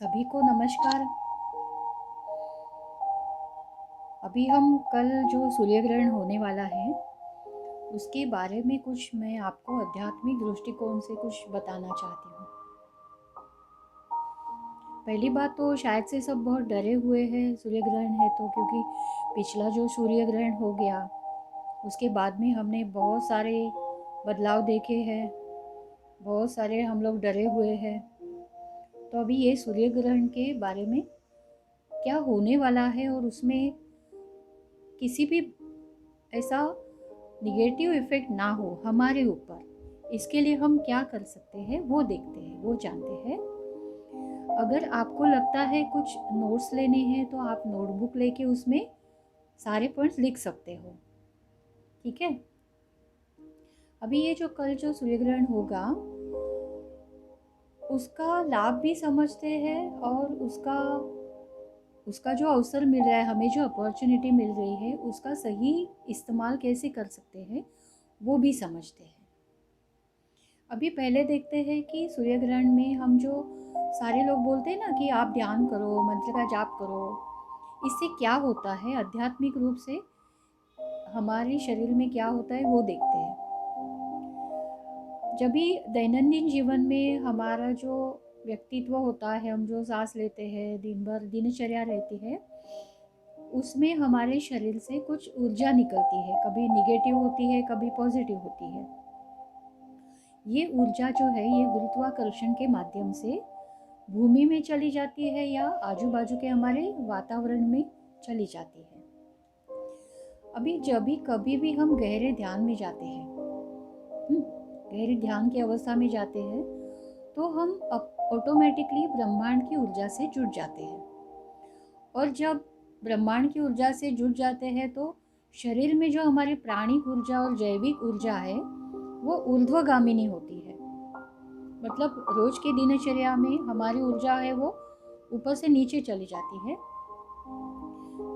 सभी को नमस्कार। अभी हम कल जो सूर्य ग्रहण होने वाला है उसके बारे में कुछ मैं आपको आध्यात्मिक दृष्टिकोण से कुछ बताना चाहती हूँ। पहली बात तो शायद से सब बहुत डरे हुए हैं सूर्य ग्रहण है तो, क्योंकि पिछला जो सूर्य ग्रहण हो गया उसके बाद में हमने बहुत सारे बदलाव देखे हैं, बहुत सारे हम लोग डरे हुए हैं। तो अभी ये सूर्य ग्रहण के बारे में क्या होने वाला है और उसमें किसी भी ऐसा निगेटिव इफ़ेक्ट ना हो हमारे ऊपर, इसके लिए हम क्या कर सकते हैं वो देखते हैं, वो जानते हैं। अगर आपको लगता है कुछ नोट्स लेने हैं तो आप नोटबुक लेके उसमें सारे पॉइंट्स लिख सकते हो, ठीक है। अभी ये जो कल जो सूर्य ग्रहण होगा उसका लाभ भी समझते हैं और उसका जो अवसर मिल रहा है, हमें जो अपॉर्चुनिटी मिल रही है उसका सही इस्तेमाल कैसे कर सकते हैं वो भी समझते हैं। अभी पहले देखते हैं कि सूर्य ग्रहण में हम जो सारे लोग बोलते हैं ना कि आप ध्यान करो, मंत्र का जाप करो, इससे क्या होता है आध्यात्मिक रूप से हमारे शरीर में क्या होता है वो देखते हैं। जब भी दैनंदिन जीवन में हमारा जो व्यक्तित्व होता है, हम जो सांस लेते हैं, दिन भर दिनचर्या रहती है, उसमें हमारे शरीर से कुछ ऊर्जा निकलती है, कभी निगेटिव होती है कभी पॉजिटिव होती है। ये ऊर्जा जो है ये गुरुत्वाकर्षण के माध्यम से भूमि में चली जाती है या आजू बाजू के हमारे वातावरण में चली जाती है। अभी जब भी कभी भी हम गहरे ध्यान में जाते हैं, गहरे ध्यान की अवस्था में जाते हैं तो हम ऑटोमेटिकली ब्रह्मांड की ऊर्जा से जुड़ जाते हैं। और जब ब्रह्मांड की ऊर्जा से जुड़ जाते हैं तो शरीर में जो हमारी प्राणिक ऊर्जा और जैविक ऊर्जा है वो ऊर्ध्वगामिनी होती है। मतलब रोज के दिनचर्या में हमारी ऊर्जा है वो ऊपर से नीचे चली जाती है,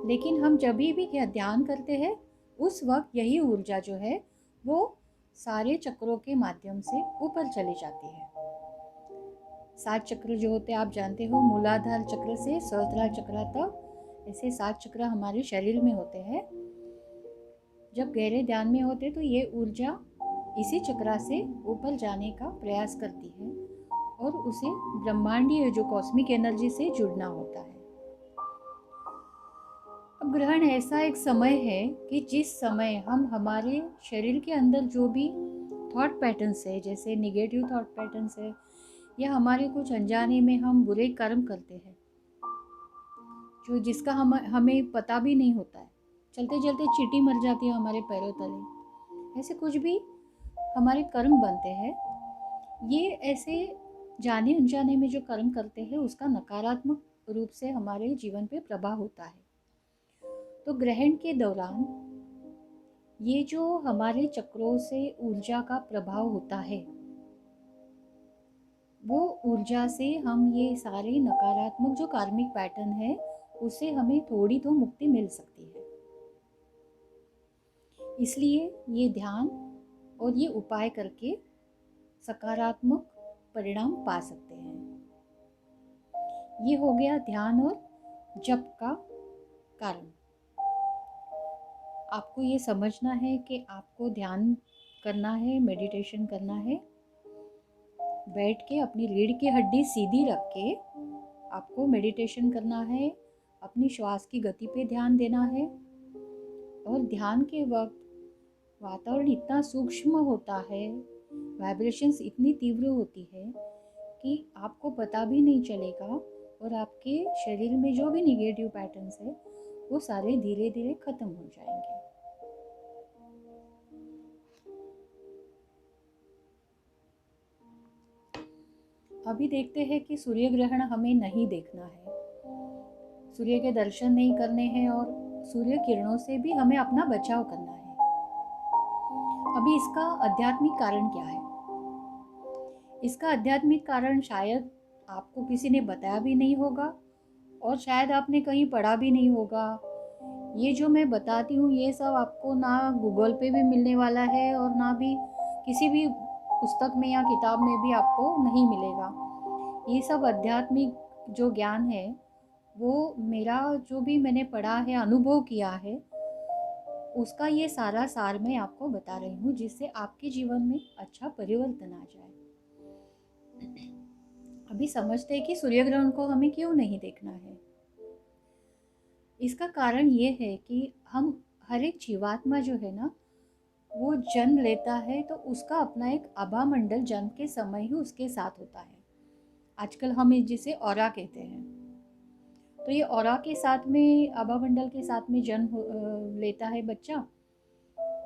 लेकिन हम जब भी ध्यान करते हैं उस वक्त यही ऊर्जा जो है वो सारे चक्रों के माध्यम से ऊपर चली जाती है। 7 चक्र जो होते हैं आप जानते हो, मूलाधार चक्र से सहस्त्रार चक्र तक ऐसे 7 चक्र हमारे शरीर में होते हैं। जब गहरे ध्यान में होते तो ये ऊर्जा इसी चक्र से ऊपर जाने का प्रयास करती है और उसे ब्रह्मांडीय जो कॉस्मिक एनर्जी से जुड़ना होता है। अब ग्रहण ऐसा एक समय है कि जिस समय हम हमारे शरीर के अंदर जो भी थॉट पैटर्न्स है, जैसे निगेटिव थॉट पैटर्न्स है या हमारे कुछ अनजाने में हम बुरे कर्म करते हैं जो जिसका हमें पता भी नहीं होता है, चलते चलते चींटी मर जाती है हमारे पैरों तले, ऐसे कुछ भी हमारे कर्म बनते हैं। ये ऐसे जाने अनजाने में जो कर्म करते हैं उसका नकारात्मक रूप से हमारे जीवन पे प्रभाव होता है। तो ग्रहण के दौरान ये जो हमारे चक्रों से ऊर्जा का प्रभाव होता है वो ऊर्जा से हम ये सारे नकारात्मक जो कार्मिक पैटर्न है उससे हमें थोड़ी तो मुक्ति मिल सकती है। इसलिए ये ध्यान और ये उपाय करके सकारात्मक परिणाम पा सकते हैं। ये हो गया ध्यान और जप का कारण। आपको ये समझना है कि आपको ध्यान करना है, मेडिटेशन करना है। बैठ के अपनी रीढ़ की हड्डी सीधी रख के आपको मेडिटेशन करना है, अपनी श्वास की गति पे ध्यान देना है। और ध्यान के वक्त वातावरण इतना सूक्ष्म होता है, वाइब्रेशंस इतनी तीव्र होती है कि आपको पता भी नहीं चलेगा और आपके शरीर में जो भी निगेटिव पैटर्न्स है वो सारे धीरे धीरे खत्म हो जाएंगे। अभी देखते हैं कि सूर्य ग्रहण हमें नहीं देखना है, सूर्य के दर्शन नहीं करने हैं और सूर्य किरणों से भी हमें अपना बचाव करना है। अभी इसका आध्यात्मिक कारण क्या है? इसका आध्यात्मिक कारण शायद आपको किसी ने बताया भी नहीं होगा और शायद आपने कहीं पढ़ा भी नहीं होगा। ये जो मैं बताती हूँ ये सब आपको ना गूगल पे भी मिलने वाला है और ना भी किसी भी पुस्तक में या किताब में भी आपको नहीं मिलेगा। ये सब आध्यात्मिक जो ज्ञान है वो मेरा जो भी मैंने पढ़ा है, अनुभव किया है, उसका ये सारा सार मैं आपको बता रही हूँ, जिससे आपके जीवन में अच्छा परिवर्तन आ जाए। अभी समझते हैं कि सूर्य ग्रहण को हमें क्यों नहीं देखना है। इसका कारण ये है कि हम हर एक जीवात्मा जो है ना, वो जन्म लेता है तो उसका अपना एक आभा मंडल जन्म के समय ही उसके साथ होता है। आजकल हम जिसे ऑरा कहते हैं, तो ये ऑरा के साथ में, आभा मंडल के साथ में जन्म लेता है बच्चा,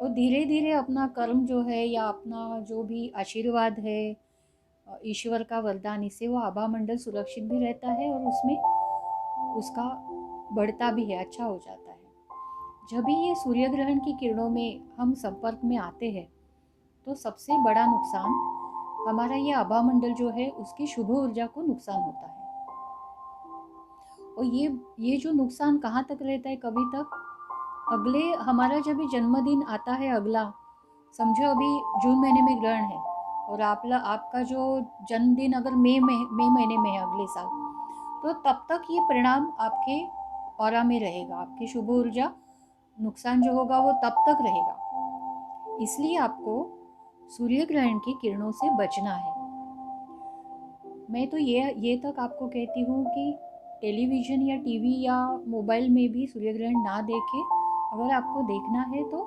और धीरे धीरे अपना कर्म जो है या अपना जो भी आशीर्वाद है, ईश्वर का वरदान, इससे वो आभा मंडल सुरक्षित भी रहता है और उसमें उसका बढ़ता भी है, अच्छा हो जाता है। जब भी ये सूर्य ग्रहण की किरणों में हम संपर्क में आते हैं तो सबसे बड़ा नुकसान हमारा ये आभा मंडल जो है उसकी शुभ ऊर्जा को नुकसान होता है। और ये जो नुकसान कहाँ तक रहता है, कभी तक अगले हमारा जब भी जन्मदिन आता है अगला, समझो अभी जून महीने में ग्रहण है और आपका जो जन्मदिन अगर मई महीने में है अगले साल, तो तब तक ये परिणाम आपके ऑरा में रहेगा, आपकी शुभ ऊर्जा, नुकसान जो होगा वो तब तक रहेगा। इसलिए आपको सूर्य ग्रहण की किरणों से बचना है। मैं तो ये तक आपको कहती हूँ कि टेलीविज़न या टीवी या मोबाइल में भी सूर्य ग्रहण ना देखें। अगर आपको देखना है तो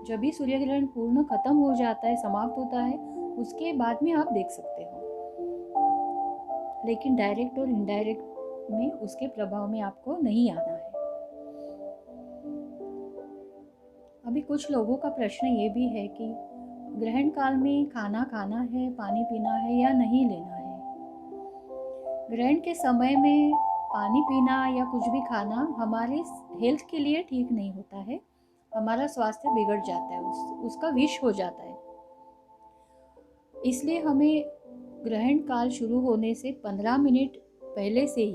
जब भी सूर्य ग्रहण पूर्ण खत्म हो जाता है, समाप्त होता है, उसके बाद में आप देख सकते हो, लेकिन डायरेक्ट और इनडायरेक्ट में उसके प्रभाव में आपको नहीं आना है। अभी कुछ लोगों का प्रश्न ये भी है कि ग्रहण काल में खाना खाना है, पानी पीना है या नहीं लेना है। ग्रहण के समय में पानी पीना या कुछ भी खाना हमारे हेल्थ के लिए ठीक नहीं होता है, हमारा स्वास्थ्य बिगड़ जाता है, उसका विष हो जाता है। इसलिए हमें ग्रहण काल शुरू होने से 15 मिनट पहले से ही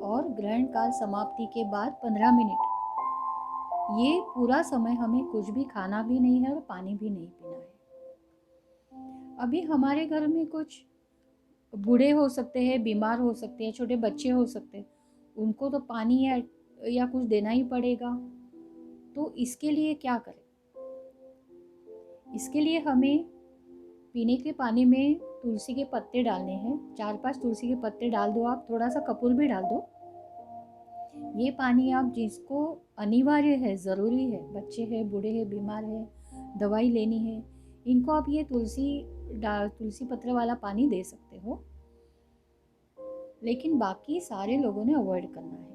और ग्रहण काल समाप्ति के बाद 15 मिनट, ये पूरा समय हमें कुछ भी खाना भी नहीं है और पानी भी नहीं पीना है। अभी हमारे घर में कुछ बूढ़े हो सकते हैं, बीमार हो सकते हैं, छोटे बच्चे हो सकते हैं, उनको तो पानी या कुछ देना ही पड़ेगा। तो इसके लिए क्या करें? इसके लिए हमें पीने के पानी में तुलसी के पत्ते डालने हैं। 4-5 तुलसी के पत्ते डाल दो, आप थोड़ा सा कपूर भी डाल दो। ये पानी आप जिसको अनिवार्य है, ज़रूरी है, बच्चे हैं, बूढ़े हैं, बीमार है, दवाई लेनी है, इनको आप ये तुलसी पत्र वाला पानी दे सकते हो। लेकिन बाकी सारे लोगों ने अवॉइड करना है।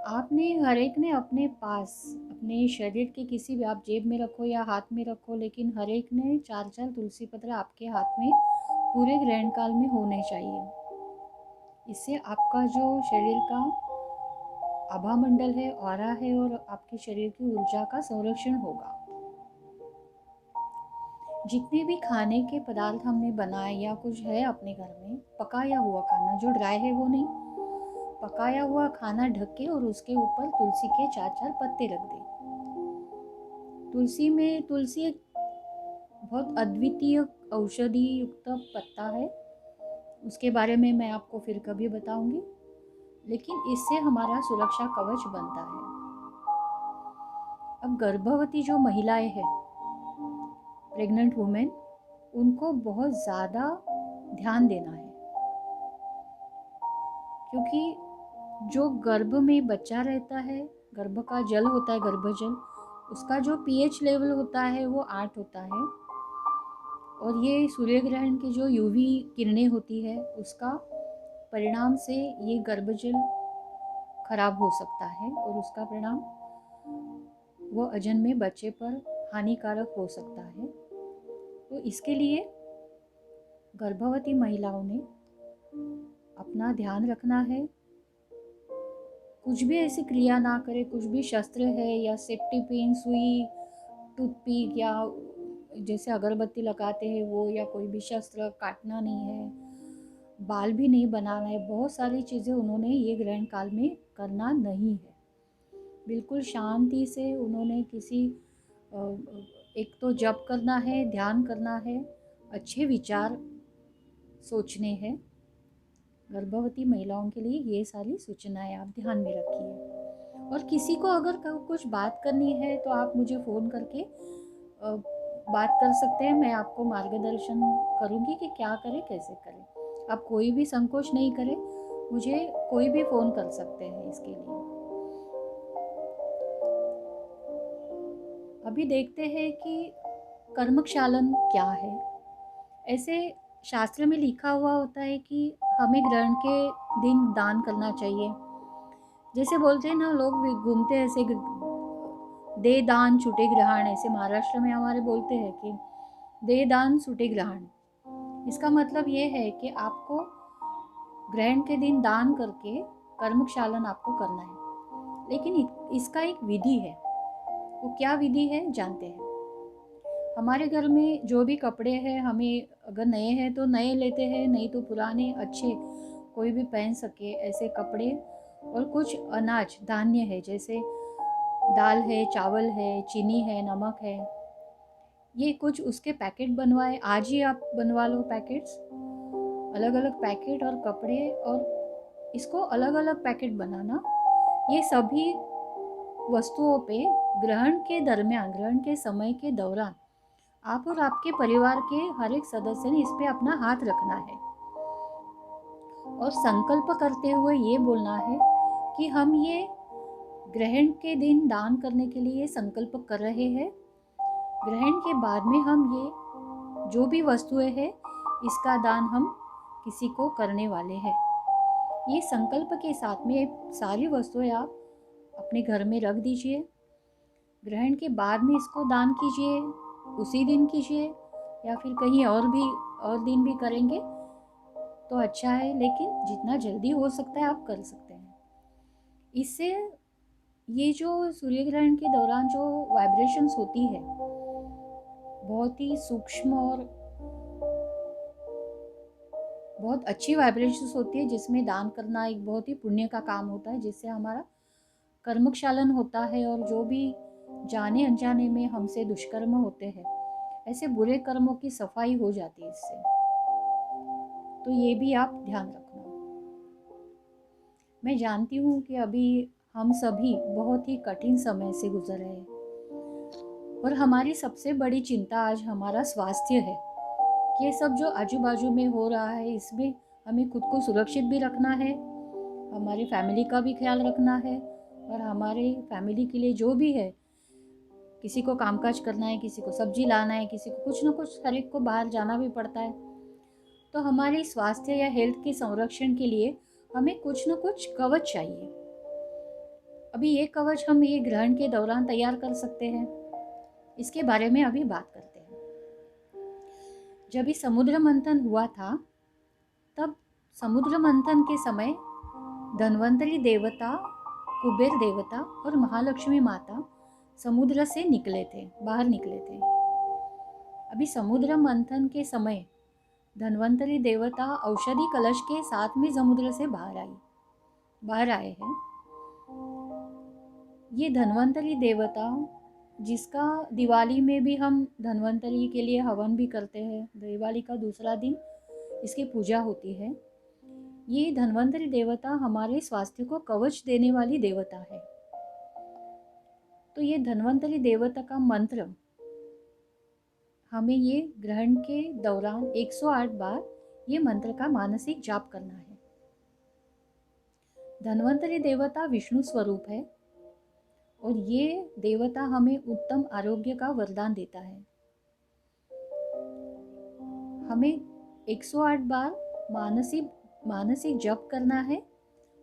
आपने हर एक ने अपने पास, अपने शरीर के किसी भी, आप जेब में रखो या हाथ में रखो, लेकिन हर एक ने 4-4 तुलसी पत्र आपके हाथ में पूरे ग्रहण काल में होने चाहिए। इससे आपका जो शरीर का आभा मंडल है, ऑरा है, और आपके शरीर की ऊर्जा का संरक्षण होगा। जितने भी खाने के पदार्थ हमने बनाए या कुछ है अपने घर में, पकाया हुआ खाना, जो ड्राई है वो नहीं, पकाया हुआ खाना ढक के और उसके ऊपर तुलसी के 4-4 पत्ते रख दें। तुलसी एक बहुत अद्वितीय औषधि युक्त पत्ता है, उसके बारे में मैं आपको फिर कभी बताऊंगी, लेकिन इससे हमारा सुरक्षा कवच बनता है। अब गर्भवती जो महिलाएं हैं, प्रेग्नेंट वुमेन, उनको बहुत ज़्यादा ध्यान देना है, क्योंकि जो गर्भ में बच्चा रहता है, गर्भ का जल होता है, गर्भजल, उसका जो pH लेवल होता है वो 8 होता है, और ये सूर्य ग्रहण की जो यूवी किरणें होती है उसका परिणाम से ये गर्भजल खराब हो सकता है और उसका परिणाम वो अजन्मे बच्चे पर हानिकारक हो सकता है। तो इसके लिए गर्भवती महिलाओं ने अपना ध्यान रखना है, कुछ भी ऐसी क्रिया ना करे, कुछ भी शस्त्र है या सेफ्टी पिन, सुई, टूथपिक या जैसे अगरबत्ती लगाते हैं वो, या कोई भी शस्त्र काटना नहीं है, बाल भी नहीं बनाना है, बहुत सारी चीज़ें उन्होंने ये ग्रहण काल में करना नहीं है। बिल्कुल शांति से उन्होंने एक तो जप करना है, ध्यान करना है, अच्छे विचार सोचने हैं, गर्भवती महिलाओं के लिए ये सारी सूचनाएं आप ध्यान में रखिए। और किसी को अगर कुछ बात करनी है तो आप मुझे फ़ोन करके बात कर सकते हैं। मैं आपको मार्गदर्शन करूँगी कि क्या करें, कैसे करें। आप कोई भी संकोच नहीं करें, मुझे कोई भी फ़ोन कर सकते हैं इसके लिए। अभी देखते हैं कि कर्मक्षालन क्या है। ऐसे शास्त्र में लिखा हुआ होता है कि हमें ग्रहण के दिन दान करना चाहिए। जैसे बोलते हैं ना, लोग घूमते हैं ऐसे, दे दान छूटे ग्रहण, ऐसे महाराष्ट्र में हमारे बोलते हैं कि दे दान छूटे ग्रहण। इसका मतलब ये है कि आपको ग्रहण के दिन दान करके कर्मक्षालन आपको करना है। लेकिन इसका एक विधि है। वो क्या विधि है जानते हैं। हमारे घर में जो भी कपड़े हैं, हमें अगर नए हैं तो नए लेते हैं, नहीं तो पुराने अच्छे कोई भी पहन सके ऐसे कपड़े, और कुछ अनाज धान्य है, जैसे दाल है, चावल है, चीनी है, नमक है, ये कुछ उसके पैकेट बनवाए। आज ही आप बनवा लो पैकेट्स, अलग अलग पैकेट और कपड़े, और इसको अलग अलग पैकेट बनाना। ये सभी वस्तुओं पे ग्रहण के दरमियान, ग्रहण के समय के दौरान आप और आपके परिवार के हर एक सदस्य ने इस पे अपना हाथ रखना है और संकल्प करते हुए ये बोलना है कि हम ये ग्रहण के दिन दान करने के लिए संकल्प कर रहे हैं। ग्रहण के बाद में हम ये जो भी वस्तुएं हैं इसका दान हम किसी को करने वाले हैं। ये संकल्प के साथ में सारी वस्तुएं आप अपने घर में रख दीजिए। ग्रहण के बाद में इसको दान कीजिए, उसी दिन कीजिए या फिर कहीं और दिन भी करेंगे तो अच्छा है, लेकिन जितना जल्दी हो सकता है आप कर सकते हैं। इससे ये जो सूर्य ग्रहण के दौरान जो वाइब्रेशंस होती है बहुत ही सूक्ष्म और बहुत अच्छी वाइब्रेशंस होती है, जिसमें दान करना एक बहुत ही पुण्य का काम होता है, जिससे हमारा कर्मक्षालन होता है और जो भी जाने अनजाने में हमसे दुष्कर्म होते हैं, ऐसे बुरे कर्मों की सफाई हो जाती है इससे। तो ये भी आप ध्यान रखना। मैं जानती हूँ कि अभी हम सभी बहुत ही कठिन समय से गुजर रहे हैं और हमारी सबसे बड़ी चिंता आज हमारा स्वास्थ्य है। ये सब जो आजू बाजू में हो रहा है, इसमें हमें खुद को सुरक्षित भी रखना है, हमारी फैमिली का भी ख्याल रखना है, और हमारे फैमिली के लिए जो भी है, किसी को कामकाज करना है, किसी को सब्जी लाना है, किसी को कुछ ना कुछ, हर एक को बाहर जाना भी पड़ता है। तो हमारे स्वास्थ्य या हेल्थ के संरक्षण के लिए हमें कुछ ना कुछ कवच चाहिए। अभी ये कवच हम ये ग्रहण के दौरान तैयार कर सकते हैं, इसके बारे में अभी बात करते हैं। जब ये समुद्र मंथन हुआ था, तब समुद्र मंथन के समय धन्वंतरी देवता, कुबेर देवता और महालक्ष्मी माता समुद्र से बाहर निकले थे। अभी समुद्र मंथन के समय धन्वंतरी देवता औषधि कलश के साथ में समुद्र से बाहर आए हैं। ये धन्वंतरी देवता, जिसका दिवाली में भी हम धन्वंतरी के लिए हवन भी करते हैं, दिवाली का दूसरा दिन इसकी पूजा होती है। ये धन्वंतरी देवता हमारे स्वास्थ्य को कवच देने वाली देवता है। तो ये धन्वंतरी देवता का मंत्र हमें ये ग्रहण के दौरान 108 बार ये मंत्र का मानसिक जाप करना है। धन्वंतरी देवता विष्णु स्वरूप है और ये देवता हमें उत्तम आरोग्य का वरदान देता है। हमें 108 बार मानसिक जप करना है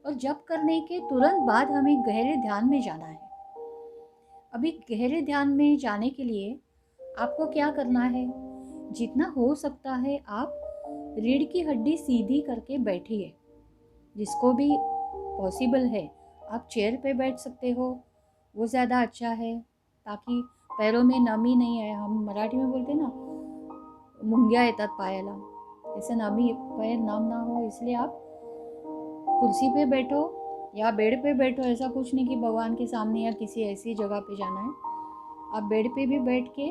और जप करने के तुरंत बाद हमें गहरे ध्यान में जाना है। अभी गहरे ध्यान में जाने के लिए आपको क्या करना है, जितना हो सकता है आप रीढ़ की हड्डी सीधी करके बैठिए। जिसको भी पॉसिबल है आप चेयर पे बैठ सकते हो, वो ज़्यादा अच्छा है, ताकि पैरों में नमी नहीं आए। हम मराठी में बोलते ना, मुंग्या येतात पायाला, ऐसे नमी पैर नाम ना हो, इसलिए आप कुर्सी पे बैठो या बेड पे बैठो। ऐसा कुछ नहीं कि भगवान के सामने या किसी ऐसी जगह पे जाना है, आप बेड पे भी बैठ के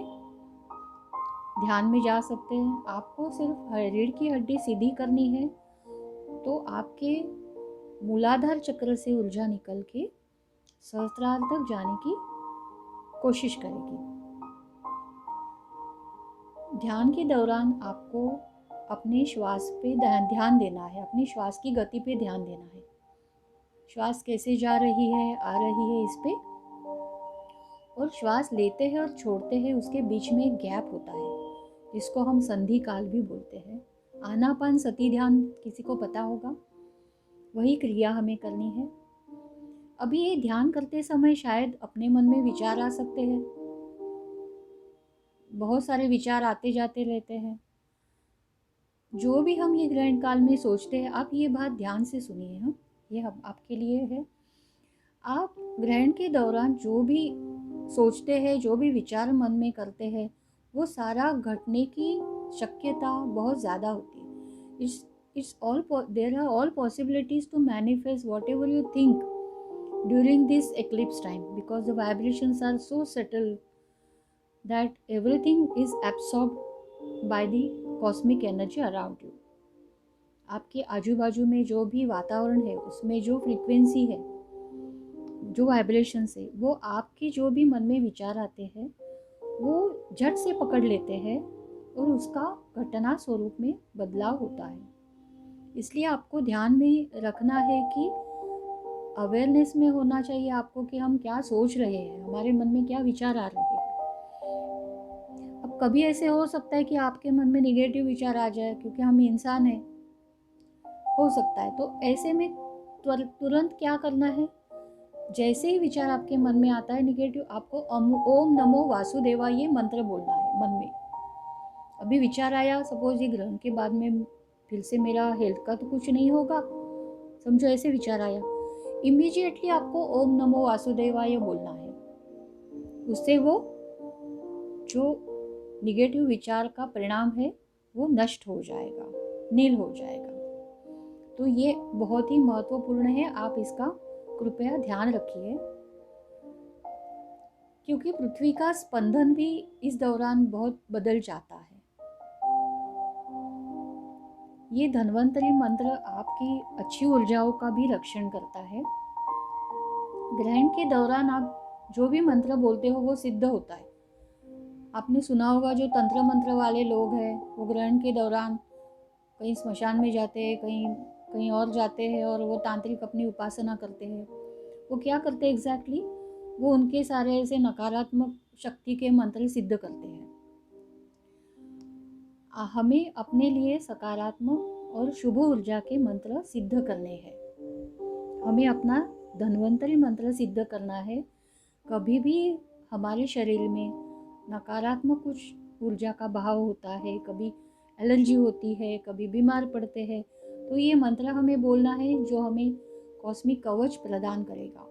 ध्यान में जा सकते हैं। आपको सिर्फ रीढ़ की हड्डी सीधी करनी है, तो आपके मूलाधार चक्र से ऊर्जा निकल के सहस्त्रार तक जाने की कोशिश करेगी। ध्यान के दौरान आपको अपने श्वास पे ध्यान देना है, अपनी श्वास की गति पे ध्यान देना है। श्वास कैसे जा रही है, आ रही है, इस पे। और श्वास लेते हैं और छोड़ते हैं, उसके बीच में एक गैप होता है जिसको हम संधि काल भी बोलते हैं। आनापान सती ध्यान किसी को पता होगा, वही क्रिया हमें करनी है। अभी ये ध्यान करते समय शायद अपने मन में विचार आ सकते हैं, बहुत सारे विचार आते जाते रहते हैं। जो भी हम ये ग्रहण काल में सोचते हैं, आप ये बात ध्यान से सुनिए। हम ये हम आपके लिए है। आप ग्रहण के दौरान जो भी सोचते हैं, जो भी विचार मन में करते हैं, वो सारा घटने की शक्यता बहुत ज़्यादा होती है। There are all possibilities to manifest whatever you think during this eclipse time, because the vibrations are so subtle that everything is absorbed by the cosmic energy around you. आपके आजू बाजू में जो भी वातावरण है, उसमें जो फ्रीक्वेंसी है, जो वाइब्रेशंस है, वो आपके जो भी मन में विचार आते हैं वो झट से पकड़ लेते हैं और उसका घटना स्वरूप में बदलाव होता है। इसलिए आपको ध्यान में रखना है कि अवेयरनेस में होना चाहिए आपको कि हम क्या सोच रहे हैं, हमारे मन में क्या विचार आ रहे हैं। अब कभी ऐसे हो सकता है कि आपके मन में निगेटिव विचार आ जाए, क्योंकि हम इंसान हैं, हो सकता है। तो ऐसे में तुरंत क्या करना है, जैसे ही विचार आपके मन में आता है निगेटिव, आपको ओम नमो वासुदेवाय ये मंत्र बोलना है मन में। अभी विचार आया, सपोज ये ग्रहण के बाद में फिर से मेरा हेल्थ का तो कुछ नहीं होगा, समझो ऐसे विचार आया, इमीडिएटली आपको ओम नमो वासुदेवाय बोलना है। उससे वो जो निगेटिव विचार का परिणाम है वो नष्ट हो जाएगा, नील हो जाएगा। तो ये बहुत ही महत्वपूर्ण है, आप इसका कृपया ध्यान रखिए, क्योंकि पृथ्वी का स्पंदन भी इस दौरान बहुत बदल जाता है। ये धन्वंतरी मंत्र आपकी अच्छी ऊर्जाओं का भी रक्षण करता है। ग्रहण के दौरान आप जो भी मंत्र बोलते हो वो सिद्ध होता है। आपने सुना होगा जो तंत्र मंत्र वाले लोग हैं, वो ग्रहण के दौरान कहीं स्मशान में जाते हैं, कहीं और जाते हैं और वो तांत्रिक अपनी उपासना करते हैं। वो क्या करते हैं एग्जैक्टली, वो उनके सारे ऐसे नकारात्मक शक्ति के मंत्र सिद्ध करते हैं। हमें अपने लिए सकारात्मक और शुभ ऊर्जा के मंत्र सिद्ध करने हैं। हमें अपना धन्वंतरी मंत्र सिद्ध करना है। कभी भी हमारे शरीर में नकारात्मक कुछ ऊर्जा का बहाव होता है, कभी एलर्जी होती है, कभी बीमार पड़ते हैं, तो ये मंत्र हमें बोलना है जो हमें कॉस्मिक कवच प्रदान करेगा।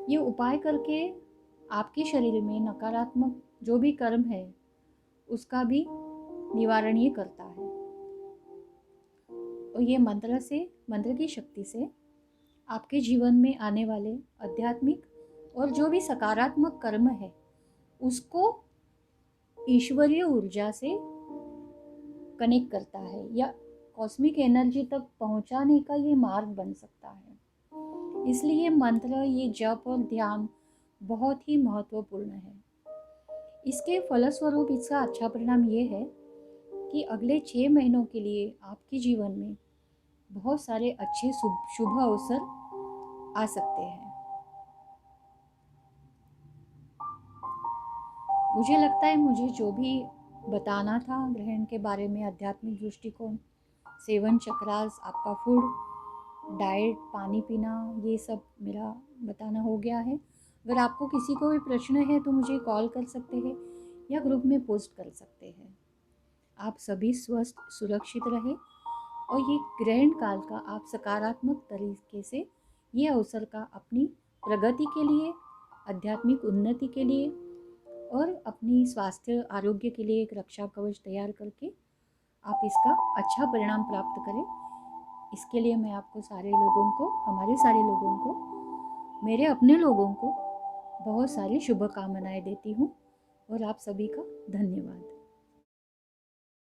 ये उपाय करके आपके शरीर में नकारात्मक जो भी कर्म है उसका भी निवारण ये करता है। और ये मंत्र की शक्ति से आपके जीवन में आने वाले आध्यात्मिक और जो भी सकारात्मक कर्म है उसको ईश्वरीय ऊर्जा से कनेक्ट करता है, या कॉस्मिक एनर्जी तक पहुंचाने का ये मार्ग बन सकता है। इसलिए मंत्र, ये जप और ध्यान बहुत ही महत्वपूर्ण है। इसके फलस्वरूप इसका अच्छा परिणाम ये है कि अगले 6 महीनों के लिए आपके जीवन में बहुत सारे अच्छे शुभ अवसर आ सकते हैं। मुझे लगता है मुझे जो भी बताना था ग्रहण के बारे में, आध्यात्मिक दृष्टिकोण, सेवन चक्रास, आपका फूड, डाइट, पानी पीना, ये सब मेरा बताना हो गया है। अगर आपको किसी को भी प्रश्न है तो मुझे कॉल कर सकते हैं या ग्रुप में पोस्ट कर सकते हैं। आप सभी स्वस्थ सुरक्षित रहे और ये ग्रहण काल का आप सकारात्मक तरीके से ये अवसर का अपनी प्रगति के लिए, आध्यात्मिक उन्नति के लिए और अपनी स्वास्थ्य आरोग्य के लिए एक रक्षा कवच तैयार करके आप इसका अच्छा परिणाम प्राप्त करें। इसके लिए मैं आपको हमारे सारे लोगों को, मेरे अपने लोगों को बहुत सारी शुभकामनाएं देती हूँ और आप सभी का धन्यवाद।